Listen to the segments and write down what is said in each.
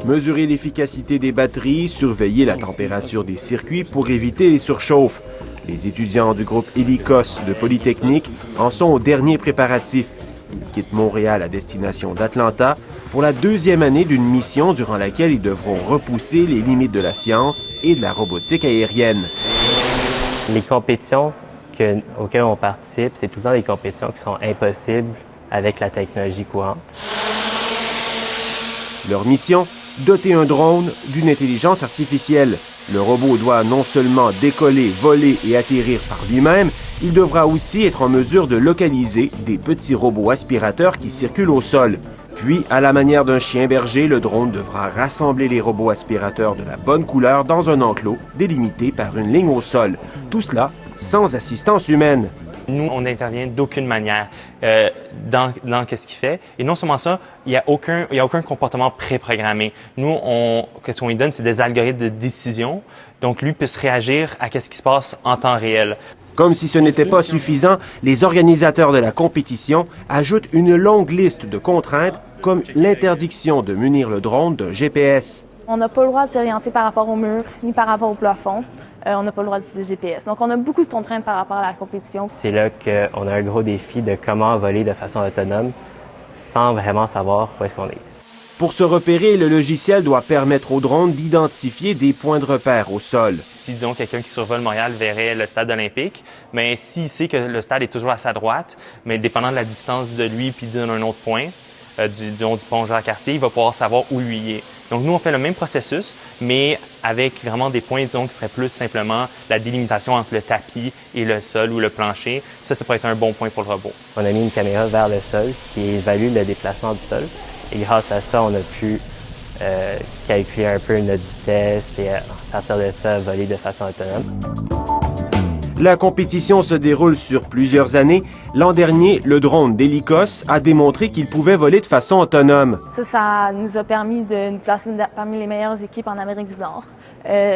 mesurer l'efficacité des batteries, surveiller la température des circuits pour éviter les surchauffes. Les étudiants du groupe Hélicos de Polytechnique en sont aux derniers préparatifs. Ils quittent Montréal à destination d'Atlanta pour la deuxième année d'une mission durant laquelle ils devront repousser les limites de la science et de la robotique aérienne. Les compétitions auxquelles on participe, c'est tout le temps des compétitions qui sont impossibles avec la technologie courante. Leur mission, doter un drone d'une intelligence artificielle. Le robot doit non seulement décoller, voler et atterrir par lui-même, il devra aussi être en mesure de localiser des petits robots aspirateurs qui circulent au sol. Puis, à la manière d'un chien berger, le drone devra rassembler les robots aspirateurs de la bonne couleur dans un enclos délimité par une ligne au sol. Tout cela sans assistance humaine. Nous, on n'intervient d'aucune manière dans ce qu'il fait. Et non seulement ça, il n'y a aucun comportement préprogrammé. Nous, qu'est-ce qu'on lui donne, c'est des algorithmes de décision. Donc, lui puisse réagir à ce qui se passe en temps réel. Comme si ce n'était pas suffisant, les organisateurs de la compétition ajoutent une longue liste de contraintes comme l'interdiction de munir le drone d'un GPS. On n'a pas le droit de s'orienter par rapport au mur ni par rapport au plafond. On n'a pas le droit d'utiliser GPS. Donc, on a beaucoup de contraintes par rapport à la compétition. C'est là qu'on a un gros défi de comment voler de façon autonome sans vraiment savoir où est-ce qu'on est. Pour se repérer, le logiciel doit permettre au drone d'identifier des points de repère au sol. Si, disons, quelqu'un qui survole Montréal verrait le stade olympique, mais s'il sait que le stade est toujours à sa droite, mais dépendant de la distance de lui puis d'un autre point, du pont Jacques-Cartier, il va pouvoir savoir où lui est. Donc, nous, on fait le même processus, mais avec vraiment des points, disons, qui seraient plus simplement la délimitation entre le tapis et le sol ou le plancher. Ça pourrait être un bon point pour le robot. On a mis une caméra vers le sol qui évalue le déplacement du sol. Et grâce à ça, on a pu calculer un peu notre vitesse et à partir de ça, voler de façon autonome. La compétition se déroule sur plusieurs années. L'an dernier, le drone d'Hélicos a démontré qu'il pouvait voler de façon autonome. Ça nous a permis de nous classer parmi les meilleures équipes en Amérique du Nord.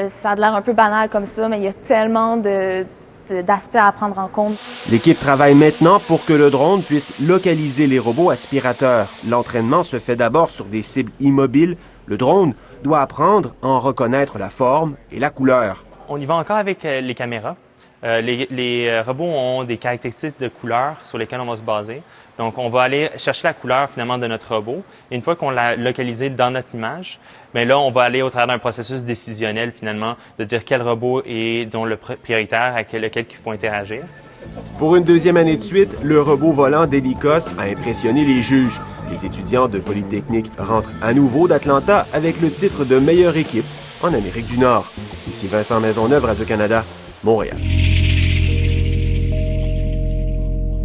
Ça a l'air un peu banal comme ça, mais il y a tellement d'aspects à prendre en compte. L'équipe travaille maintenant pour que le drone puisse localiser les robots aspirateurs. L'entraînement se fait d'abord sur des cibles immobiles. Le drone doit apprendre à en reconnaître la forme et la couleur. On y va encore avec les caméras. Les robots ont des caractéristiques de couleur sur lesquelles on va se baser. Donc, on va aller chercher la couleur finalement de notre robot. Et une fois qu'on l'a localisé dans notre image, bien là, on va aller au travers d'un processus décisionnel finalement de dire quel robot est, disons, le prioritaire avec lequel il faut interagir. Pour une deuxième année de suite, le robot volant d'Hélicos a impressionné les juges. Les étudiants de Polytechnique rentrent à nouveau d'Atlanta avec le titre de meilleure équipe en Amérique du Nord. Ici Vincent Maisonneuve, Radio-Canada, Montréal.